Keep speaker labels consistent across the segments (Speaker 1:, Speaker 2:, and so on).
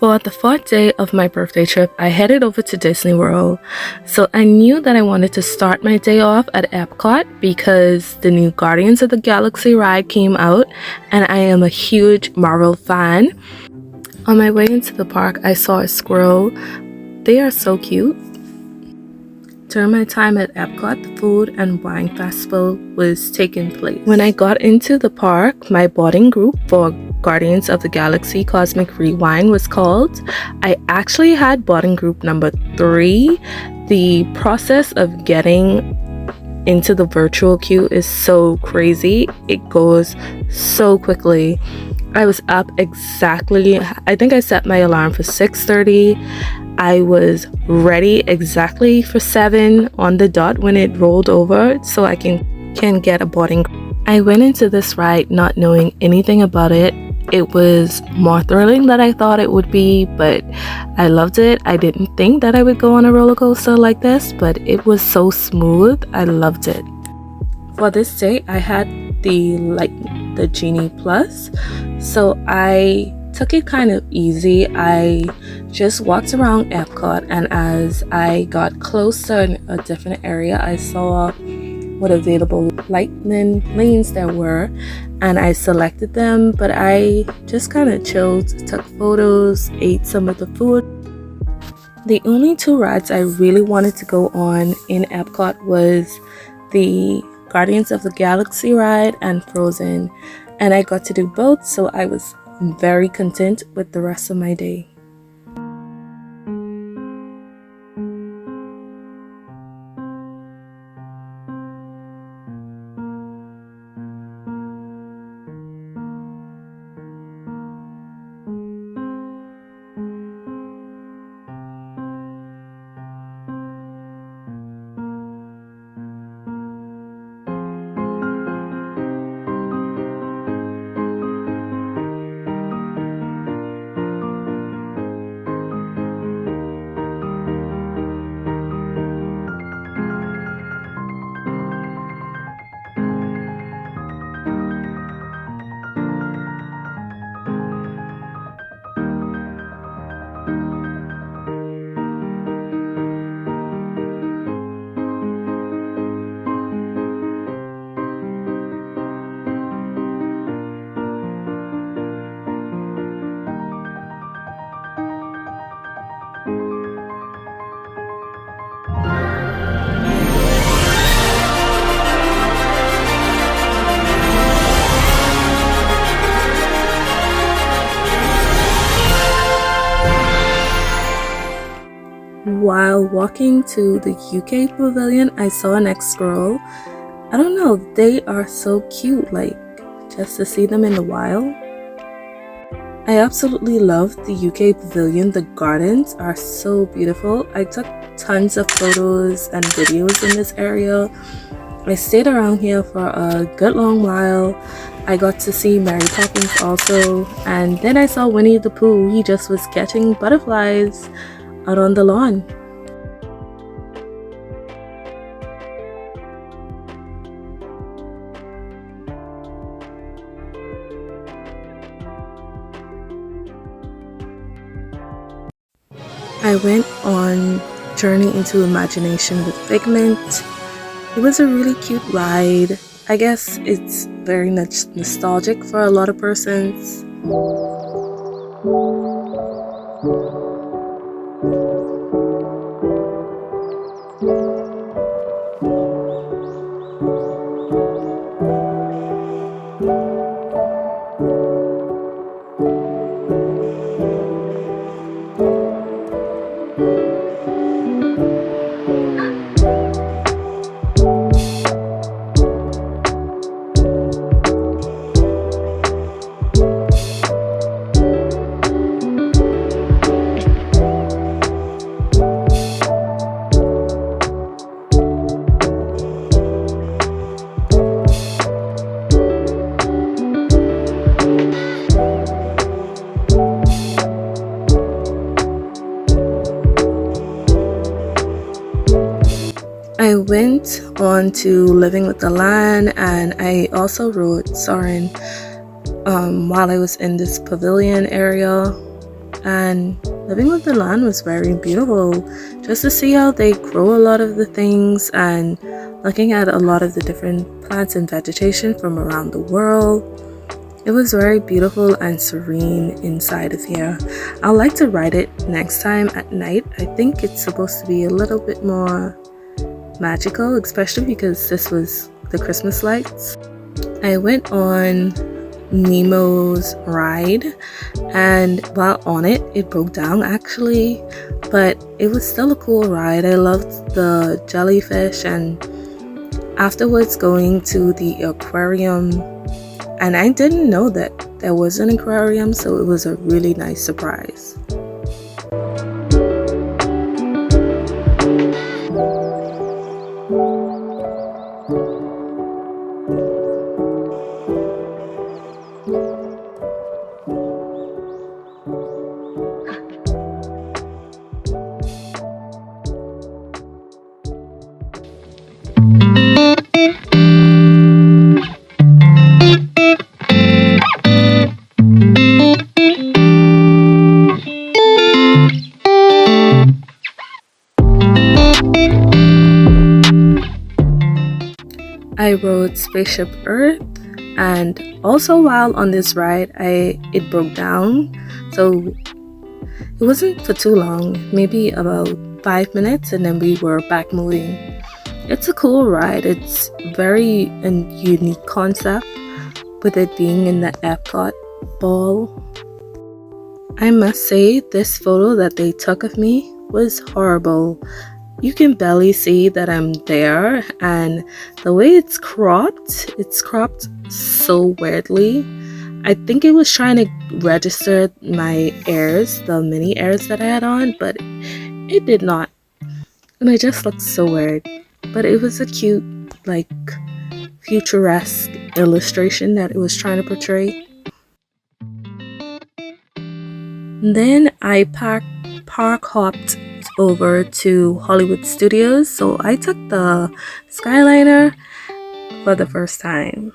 Speaker 1: For the fourth day of my birthday trip, I headed over to Disney World. So I knew that I wanted to start my day off at Epcot because the new Guardians of the Galaxy ride came out and I am a huge Marvel fan. On my way into the park, I saw a squirrel. They are so cute. During my time at Epcot, the Food and Wine Festival was taking place. When I got into the park, my boarding group for Guardians of the Galaxy Cosmic Rewind was called. I actually had boarding group number 3. The process of getting into the virtual queue is so crazy. It goes so quickly. I was up exactly, I think I set my alarm for 6:30. I was ready exactly for 7 on the dot when it rolled over so I can get a boarding. I went into this ride not knowing anything about it. It was more thrilling than I thought it would be, but I loved it. I didn't think that I would go on a roller coaster like this, but it was so smooth. I loved it. For this day, I had the Genie Plus, so I took it kind of easy. I just walked around Epcot, and as I got closer in a different area, I saw what available lightning lanes there were, and I selected them, but I just kind of chilled, took photos, ate some of the food. The only 2 rides I really wanted to go on in Epcot was the Guardians of the Galaxy ride and Frozen, and I got to do both, so I was very content with the rest of my day. While walking to the UK pavilion, I saw an ex-squirrel. I don't know, they are so cute, like just to see them in the wild. I absolutely love the UK pavilion. The gardens are so beautiful. I took tons of photos and videos in this area. I stayed around here for a good long while. I got to see Mary Poppins also, and then I saw Winnie the Pooh. He just was catching butterflies out on the lawn. I went on Journey into Imagination with Figment. It was a really cute ride. I guess it's very nostalgic for a lot of persons. I went on to Living with the Land, and I also rode Soarin' while I was in this pavilion area. and living with the land was very beautiful. Just to see how they grow a lot of the things and looking at a lot of the different plants and vegetation from around the world. It was very beautiful and serene inside of here. I'd like to ride it next time at night. I think it's supposed to be a little bit more magical, especially because this was the Christmas lights. I went on Nemo's ride, and while on it, it broke down actually, but it was still a cool ride. I loved the jellyfish, and afterwards going to the aquarium, and I didn't know that there was an aquarium, so it was a really nice surprise. I rode Spaceship Earth, and also while on this ride it broke down, so it wasn't for too long, maybe about 5 minutes, and then we were back moving. It's a cool ride. It's very a unique concept with it being in the Epcot ball. I must say, this photo that they took of me was horrible. You can barely see that I'm there, and the way it's cropped so weirdly. I think it was trying to register my ears, the mini ears that I had on, but it did not. And I just looked so weird. But it was a cute, like, futuresque illustration that it was trying to portray. Then I park hopped over to Hollywood Studios, so I took the Skyliner for the first time.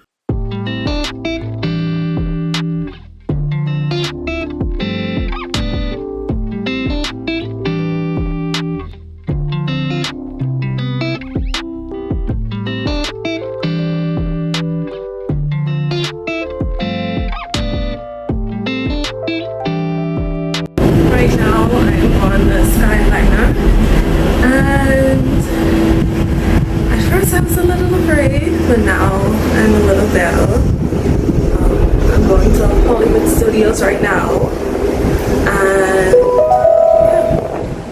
Speaker 1: Right now I'm on the Skyliner, and at first I was a little afraid, but now I'm a little better. I'm going to Hollywood Studios right now, and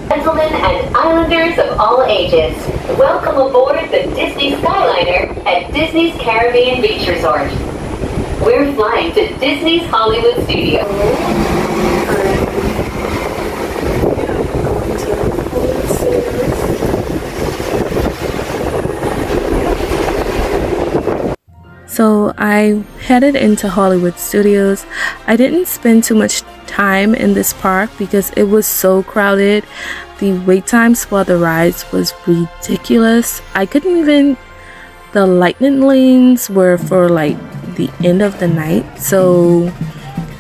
Speaker 2: Gentlemen and Islanders of all ages, welcome aboard the Disney Skyliner at Disney's Caribbean Beach Resort. We're flying to Disney's Hollywood Studios.
Speaker 1: So I headed into Hollywood Studios. I didn't spend too much time in this park because it was so crowded. The wait times for the rides was ridiculous. I couldn't even, the lightning lanes were for like the end of the night. So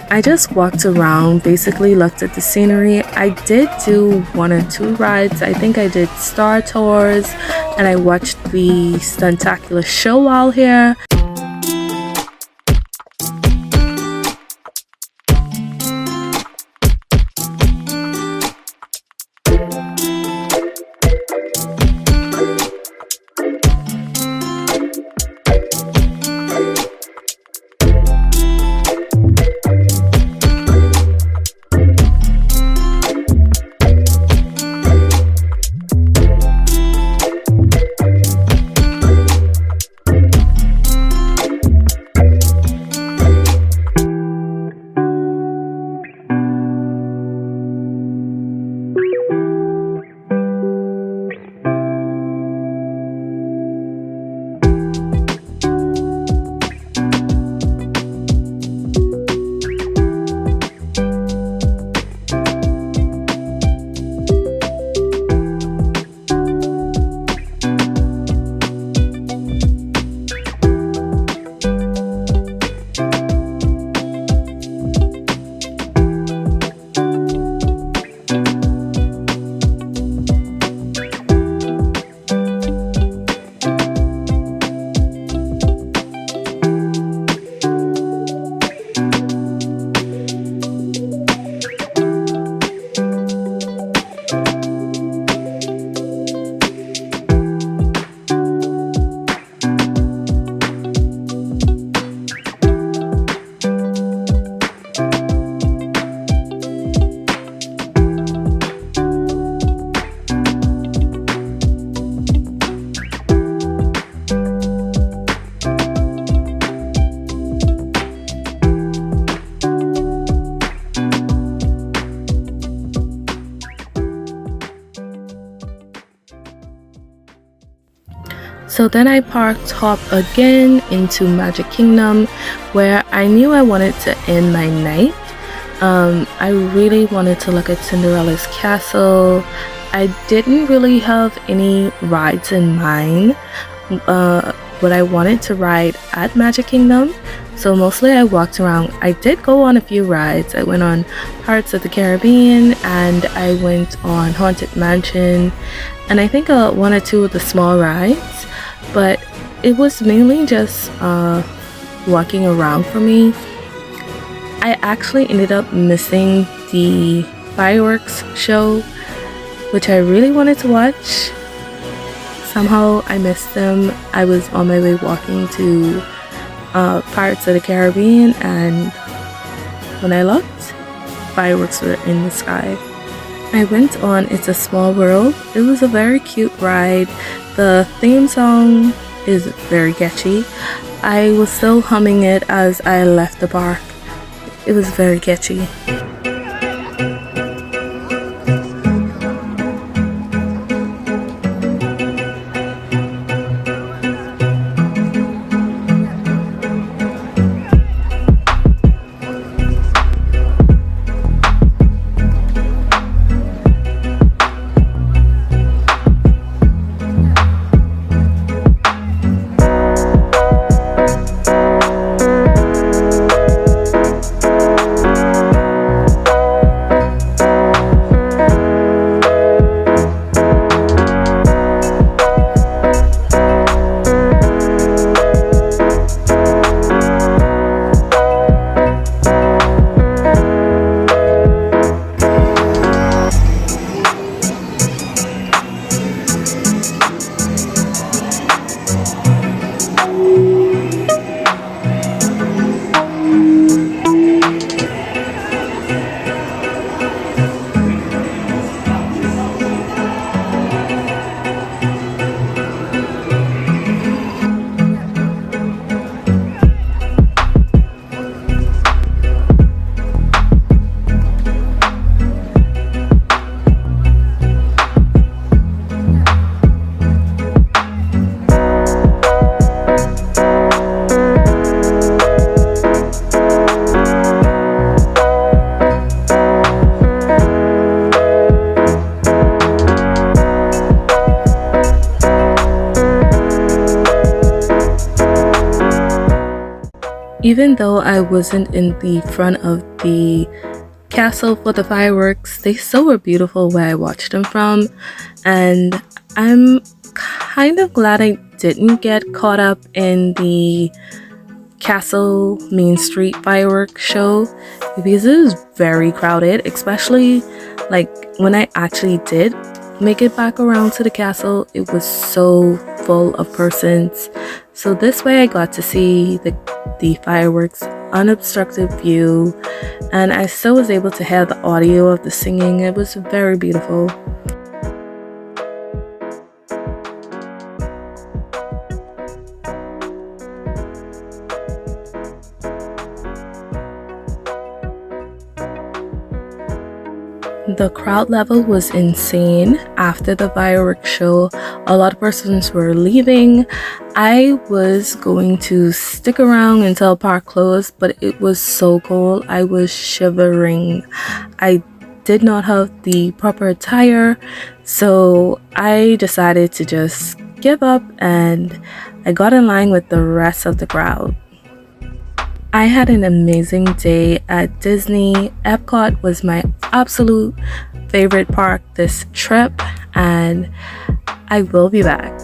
Speaker 1: I just walked around, basically looked at the scenery. I did do 1 or 2 rides. I think I did Star Tours, and I watched the Stuntacular show while here. So then I parked hop again into Magic Kingdom, where I knew I wanted to end my night. I really wanted to look at Cinderella's castle. I didn't really have any rides in mind, but I wanted to ride at Magic Kingdom. So mostly I walked around. I did go on a few rides. I went on Pirates of the Caribbean, and I went on Haunted Mansion, and I think one or two of the small rides, but it was mainly just walking around for me. I actually ended up missing the fireworks show, which I really wanted to watch. Somehow I missed them. I was on my way walking to Pirates of the Caribbean, and when I looked, fireworks were in the sky. I went on It's a Small World. It was a very cute ride. The theme song is very catchy. I was still humming it as I left the park. It was very catchy. Even though I wasn't in the front of the castle for the fireworks, they still were beautiful where I watched them from, and I'm kind of glad I didn't get caught up in the Castle Main Street fireworks show because it was very crowded, especially like when I actually did make it back around to the castle. It was so full of persons. So this way I got to see the fireworks unobstructed view, and I still was able to hear the audio of the singing. It was very beautiful. The crowd level was insane after the fireworks show. A lot of persons were leaving. I was going to stick around until park closed, but it was so cold. I was shivering. I did not have the proper attire, so I decided to just give up, and I got in line with the rest of the crowd. I had an amazing day at Disney. Epcot was my absolute favorite park this trip, and I will be back.